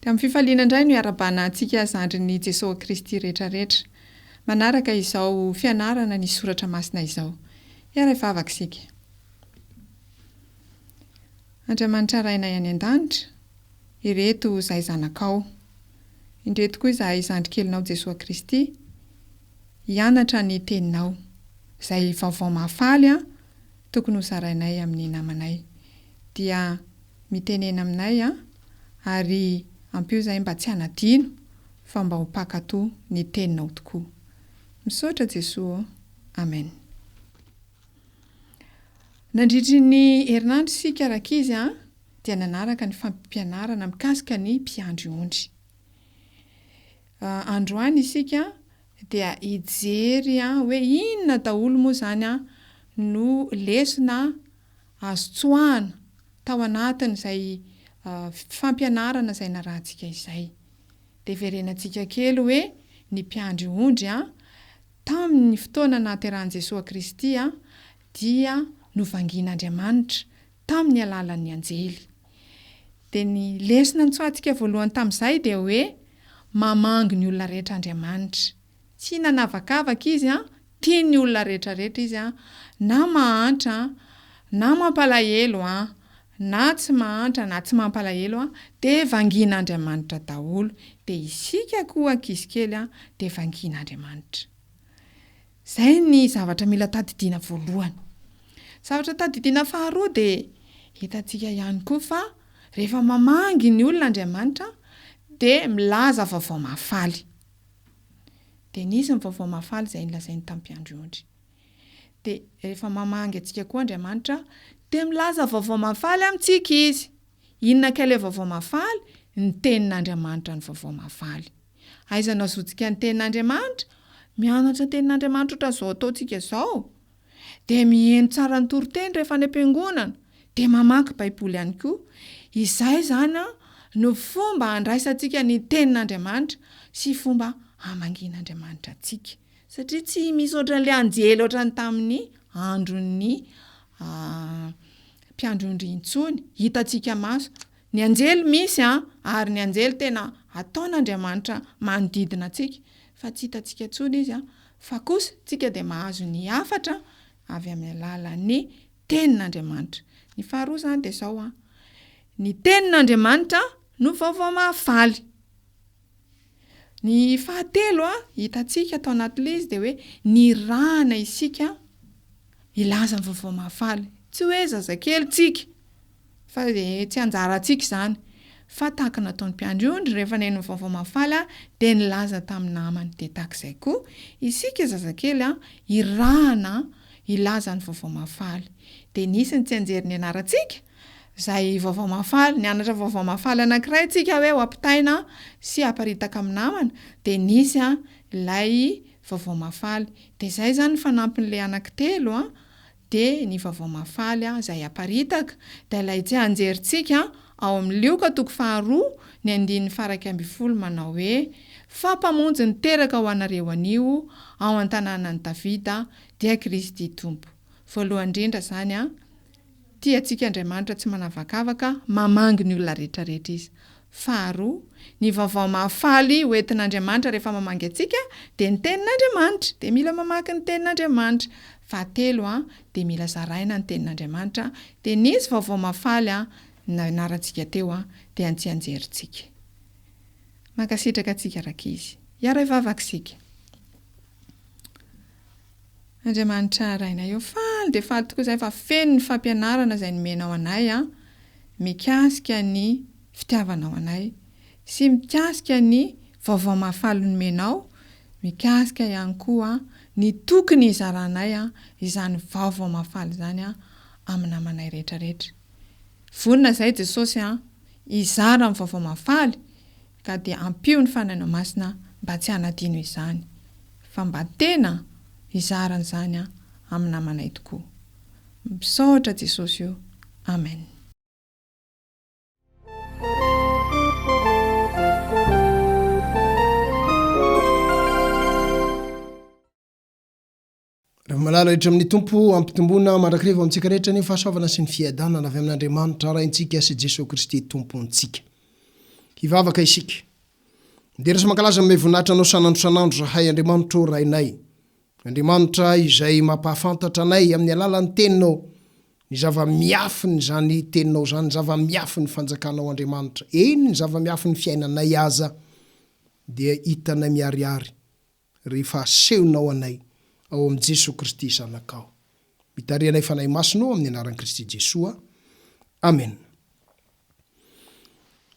Dia amin'ny fifaliana indray no iarabana antsika zandrin'i Jesosy Kristy rehetrarehetra. Manaraka izao fianarana ny soratra masina izao. Iara-ivavaka isika. Andriamanitra rainay any an-danitra, ireto izahay zanakao. Indreto koa izahay zandrikelinao Jesosy Kristy, hianatra ny teninao. Izay vaovao mahafaly tokony hozarainay amin'ny namanay. Dia mitenena aminay ary ampio izahay mba tsy hanadino fa mba ho mpankatoa ny teninao tokoa. Misaotra Jesosy. Amen. Nandritry ny herinandro isika rakizy dia nanaraka ny fampianarana mikasika ny mpiandry ondry. Androany isika dia hijery hoe inona daholo moa zany no lesona azo tsoahana tao anatin'izay fampianarana izay narahantsika izay. Dia verenantsika kely hoe ny mpiandry ondry tamin'ny fotoana nahaterahan'i Jesosy Kristy dia novangian'Andriamanitra tamin'ny alalan'ny anjely. Dia ny lesona nitsoahantsika voalohany tamin'izay dia hoe mamangy ny olona rehetra Andriamanitra. Tsy nanavakavaka izy tiany ny olona rehetrarehetra izy na mahantra na mampalahelo na tsy mahantra na tsy mampalahelo dia vangian'Andriamanitra daholo. Dia isika koa ankizy kely dia vangian'Andriamanitra. Izay ny zavatra mila tadidiana voalohany. Zavatra tadidiana faharoa dia hitantsika ihany koa fa rehefa mamangy ny olona Andriamanitra dia milaza vaovao mahafaly. Dia nisy ny vaovao mahafaly izay nilazainy tamin'ny mpiandry ondry. Dia rehefa mamangy antsika koa Andriamanitra dia milaza vaovao mahafaly amintsika izy. Inona kay ilay vaovao mahafaly? Ny tenin'Andriamanitra ny vaovao mahafaly. Aiza no azotsika ny tenin'Andriamanitra? Mianatra tenin'Andriamanitra ohatran'izao ataontsika izao. Dia mihaino tsara ny toriteny rehefa any am-piangonana. Dia mamaky Baiboly ihany koa. Izay zany no fomba handraisantsika ny tenin'Andriamanitra sy fomba hamangian'Andriamanitra antsika. Satria tsy misy ohatran'ilay anjely ohatran'ny tamin'ny andron'ny mpiandry ondry intsony. Hitantsika maso. Ny anjely misy ary ny anjely tena ataon'Andriamanitra manodidina antsika. Fa tsy hitantsika intsony izy fa kosa tsika dia mahazo ny hafatra avy amin'ny alalan'ny tenin'Andriamanitra. Ny faharoa zany dia izao ny tenin'Andriamanitra no vaovao mahafaly. Ny fahatelo hitantsika tao anatin'ilay izy dia hoe ny rahana isika ilaza ny vaovao mahafaly. Tsy hoe zazakely tsika fa tsy anjarantsika izany. Fa tahaka nataon'ny mpiandry ondry rehefa neno ny vaovao mahafaly dia nilaza tamin'ny namany. Dia tahak'izay koa isika zazakely irahana ilaza ny vaovao mahafaly. Dia nisy ny tsy anjery ny anarantsika izay vaovao mahafaly, nianatra vaovao mahafaly anankiray tsika hoe ho ampitaina sy haparitaka amin'ny namana. Dia nisy ilay vaovao mahafaly. Dia izay zany fanampin'ilay anankitelo dia ny vaovao mahafaly izay haparitaka. Dia ilay tsy anjerintsika ao amin'ny Lioka toko faharoa ny 9:12 manao hoe fampamonjy niteraka ho anareo anio ao an-tanànan'i Davida dia Kristy Tompo. Voalohany indrindra zany tiantsika Andriamanitra tsy manavakavaka, mamangy ny olona rehetrarehetra izy. Faharoa, ny vaovao mahafaly hoentin'Andriamanitra rehefa mamangy antsika dia ny tenin'Andriamanitra. Dia mila mamaky ny tenin'Andriamanitra. Fahatelo dia mila zaraina ny tenin'Andriamanitra. Dia nisy vaovao mahafaly narantsika teo dia antsianjerintsika. Mankasitraka antsika rakizy. Iara-ivavaka isika. Andriamanitra rainay eo faly dia faly tokoa izay fa feno ny fampianarana izay nomenao anay mikasika ny fitiavanao anay sy mikasika ny vaovao mahafaly nomenao, mikasika ihany koa ny tokony hizaranay izany vaovao mahafaly izany amin'ny namanay rehetrarehetra. Vonina izay Jesosy hizara amin'ny vaovao mahafaly ka dia ampio ny fanainao masina mba tsy hanadino izany fa mba tena hizarana izany amin'ny namanay tokoa. Misaotra Jesosy io. Amen. Rehefa malala hiditra amin'ny tompo ampitombona mandrakiriva amintsika rehetra ny fahasoavana sy ny fiadanana avy amin'Andriamanitra raintsika sy Jesosy Kristy tompontsika. hivavaka isika. Dia resy mankalaza amin'ny voninahitra anao sanandro zahay Andriamanitra o rainay. Andriamanitra izay mampahafantatra anay amin'ny alalan'ny teninao, ny zava-miafiny zany teninao zany, zava-miafiny fanjakanao Andriamanitra. Eny ny zava-miafiny fiainanay aza dia hitanay miariary rehefa asehonao anay ao amin'ny Jesosy Kristy zanakao. Mitarianay fanay masino amin'ny anaran'i Kristy Jesoa. Amen.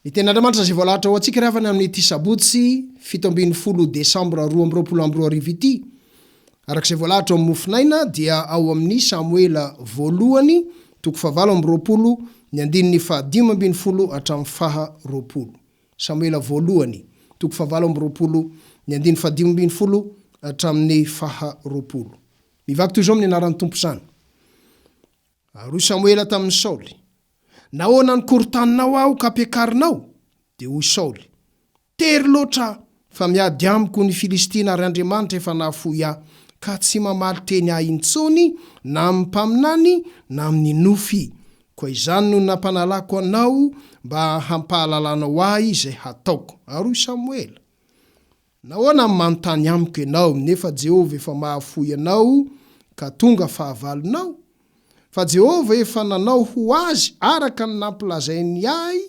Ny ten'Andriamanitra zay voalahatra ho antsika ravana amin'ny ity sabotsy 17 Desambra 2022 ity. Arak'izay voalahatra amin'ny mofinaina dia ao amin'ny Samuela voalohany 7:20 ny andininy 15 hatramin'ny 20. Samuela voalohany 7:20 ny andininy 15 hatramin'ny 20. Mivaky toy izao amin'ny anaran'ny Tompo zany. Ary Samuela tamin'ny Saoly: nahoana nykorotaninao aho ka ampiakarinao? Dia hoy Saoly: tery loatra fa miady amiko ny Filistina ary Andriamanitra efa nahafoy aho, ka tsy mamaly teny ahy intsony na amin'ny mpaminany na amin'ny nofy. Koa izany no nampanalako anao mba hampahalalanao ahy izay hataoko. Ary Samuela: nahoana manontany amiko ianao, nefa Jehova efa mahafoy anao ka tonga fahavalonao? Fa Jehova efa nanao ho azy araka ny nampilazainy ahy,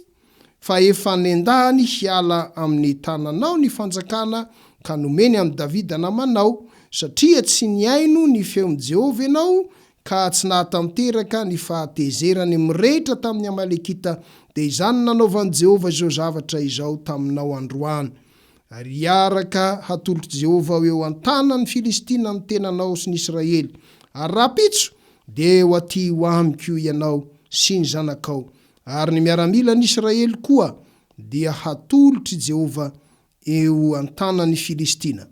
fa efa nendahany hiala amin'ny tananao ny fanjakana ka nomeny amin'ny Davida namanao, satria tsy niaino ny feon'i Jehova ianao ka tsy nahatanteraka ny fahatezerany mirehitra tamin'ny Amalekita. Dia izany nanaovan'i Jehova izao zavatra izao taminao androany. Ary iaraka hatolotra Jehova eo an-tanan'ny Filistina ny tenanao sy ny Israely. Ary rapitso dia ho aty ho amiko ianao sy ny zanakao. Ary ny miaramila ny Israely koa dia hatolotry Jehova eo an-tanan'ny Filistina.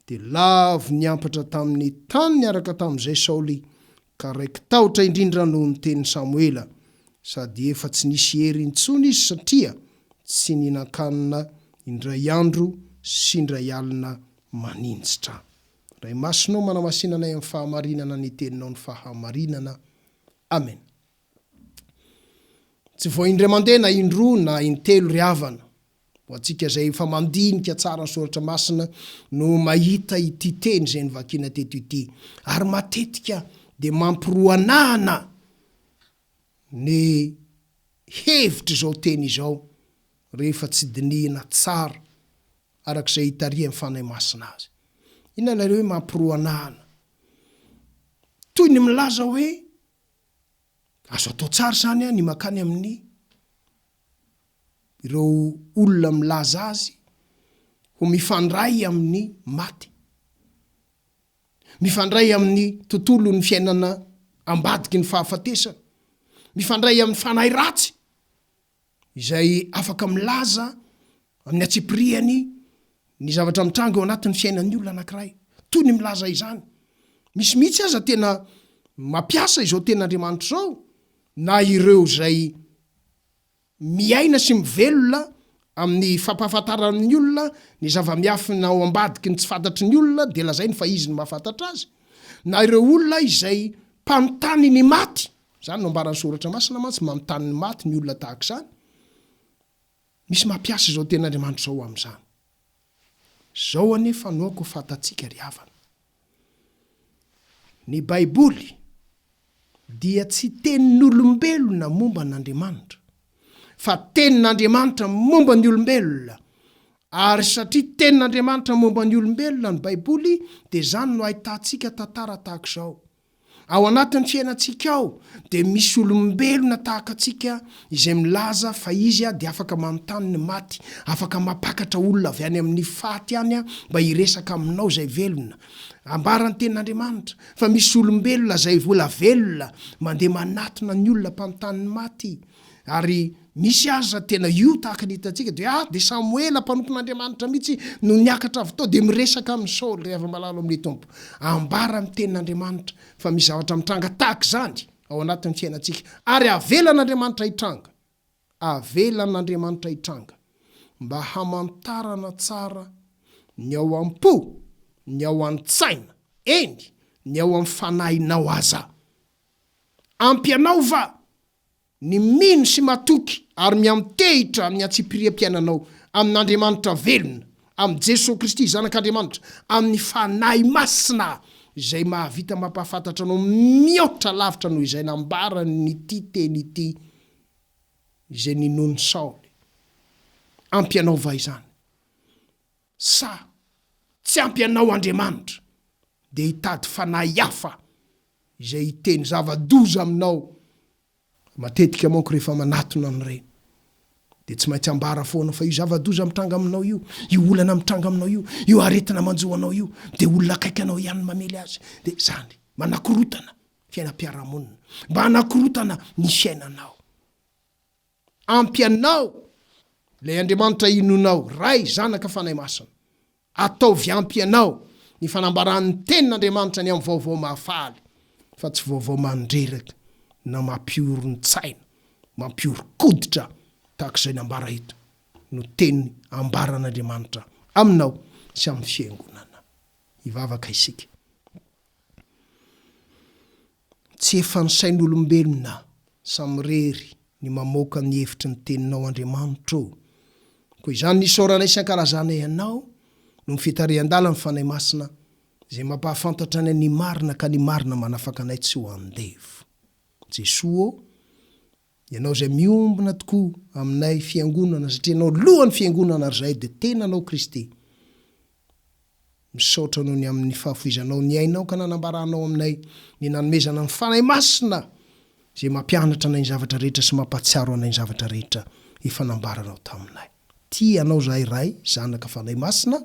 Dia lavo niampatra tamin'ny tany niaraka tamin'izay Saoly, ka raiky tahotra indrindra noho ny teny Samuela, sady efa tsy nisy hery intsony izy satria tsy nihinan-kanina indray andro sy indray alina manintsitra. Ray masinao manamasinanay amin'ny fahamarinana ny teninao ny fahamarinana. Amen. Tsy voaindray mandeha na indroa na intelo ry havana, ho antsika zay efa mandinika tsara ny soratra masina no mahita ity teny zay nivakiana teto ity. Ary matetika dia mampiroanahana ny hevitra izao teny izao rehefa tsy dinihina tsara arak'izay hitaria amin'ny fanahy masina azy. Ina ilay hoe mampiroanahana? Toy ny milaza hoe azo atao tsara zany ny makany amin'ny ireo olona milaza azy ho mifandray amin'ny maty, mifandray amin'ny tontolo ny fiainana ambadiky ny fahafatesana, mifandray amin'ny fanahy ratsy izay afaka milaza amin'ny atsipiriany ny zavatra mitranga eo anatin'ny fiainan'ny olona anankiray. Toy ny milaza izany. Misy mihitsy aza tena mampiasa izao ten'Andriamanitra izao, na ireo zay miaina sy mivelona amin'ny fampahafantaran'ny olona ny zava-miafina ao ambadiky ny tsy fantatry ny olona, dia lazainy fa izy ny mahafantatra azy. Na ireo olona izay mpanontany ny maty, zany no ambaran'ny soratra masina mantsy, manontany ny maty ny olona tahaka izany. Misy mampiasa izao ten'Andriamanitra izao amin'izany. Zao anefa no ako fantatsika ry havana. Ny Baiboly dia tsy tenin'olombelona momba n'Andriamanitra, fa tenin'Andriamanitra momba ny olombelona. Ary satria tenin'Andriamanitra momba ny olombelona ny Baiboly, dia zany no ahitantsika tantara tahaka izao. Ao anatin'ny fiainantsika ao dia misy olombelona tahaka atsika izay milaza fa izy dia afaka manontany ny maty, afaka mampakatra olona avy any amin'ny faty any mba hiresaka aminao zay velona. Ambarany tenin'Andriamanitra fa misy olombelona zay vola velona mandeha manatona ny olona mpanontany ny maty. Ary misy aza tena io tahaka ny hitantsika dia Samuela mpanompon'Andriamanitra mihitsy no niakatra avy tao dia miresaka amin'ny Saoly rehefa malalo amin'ny Tompo. Ambara amin'ny tenin'Andriamanitra fa misy zavatra mitranga tahaka izany ao anatin'ny fiainantsika. Ary avelan'Andriamanitra hitranga, avelan'Andriamanitra hitranga mba hamantarana tsara ny ao am-po, ny ao an-tsaina, eny ny ao amin'ny fanahinao aza. Ampianao va ny mino sy matoky ary miamtehitra amin'ny atsipiriam-piainanao amin'Andriamanitra velona, am' Jesosy Kristy zanak'Andriamanitra, amin'ny fanahy masina izay mahavita mampahafantatra anao mihoatra lavitra noho izay nambarany nyty teny ity izay ninony Saoly. Ampy anao va izany? Sa tsy ampy anao Andriamanitra de hitady fanahy hafa izay hiteny zava-doza aminao. Matetika manko rehefa manatona an'ireny de tsy maintsy ambara foana fa io zava-doza mitranga aminao io olana mitranga aminao io aretina manjoanao io de olona akaiky anao ihany mamely azy. De zany manakorotana fiainam-piarahamonina, mba anakorotana ny fiainanao. Ampy anao le Andriamanitra inonao, ray, zanaka, fanahy masina. Ataovy ampy anao ny fanambaran'ny tenin'Andriamanitra ny amin'ny vaovao mahafaly, fa tsy vaovao mandreraka na mampioro ny tsaina, mampioro koditra tahak'izay nambara eto no teny ambaran'Andriamanitra aminao sy amin'ny fiangonana. Ivavaka isika. Tsy efa nysain'olombelona samirery ny mamoaka ny hevitry ny teninao Andriamanitra o. Koa izany nisaorana isan-karazana ianao no mifitarian-dala ny fanahy masina zay mampahafantatra ny ny marina ka ny marina manafaka anay tsy ho andevo. Jesosy ianao zay miombona tokoa aminay fiangonana satria anao lohan'ny fiangonana ary zay de tena anao Kristy. Misaotra noho ny amin'ny fahafoizanao ny ainao ka nanambaranao aminay ny nanomezana ny fanahy masina zay mampianatra anay ny zavatra rehetra sy mampatsiaro anay ny zavatra rehetra efa nambaranao taminay. Tia anao zahay ray, zanaka fanahy masina,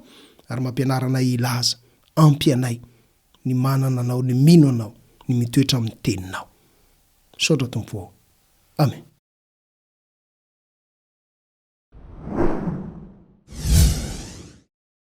ary mampianara anay ilaza, ampy anay ny manana anao, ny mino anao, ny mitoetra amin'ny teninao. Saotra Tompo. Amen.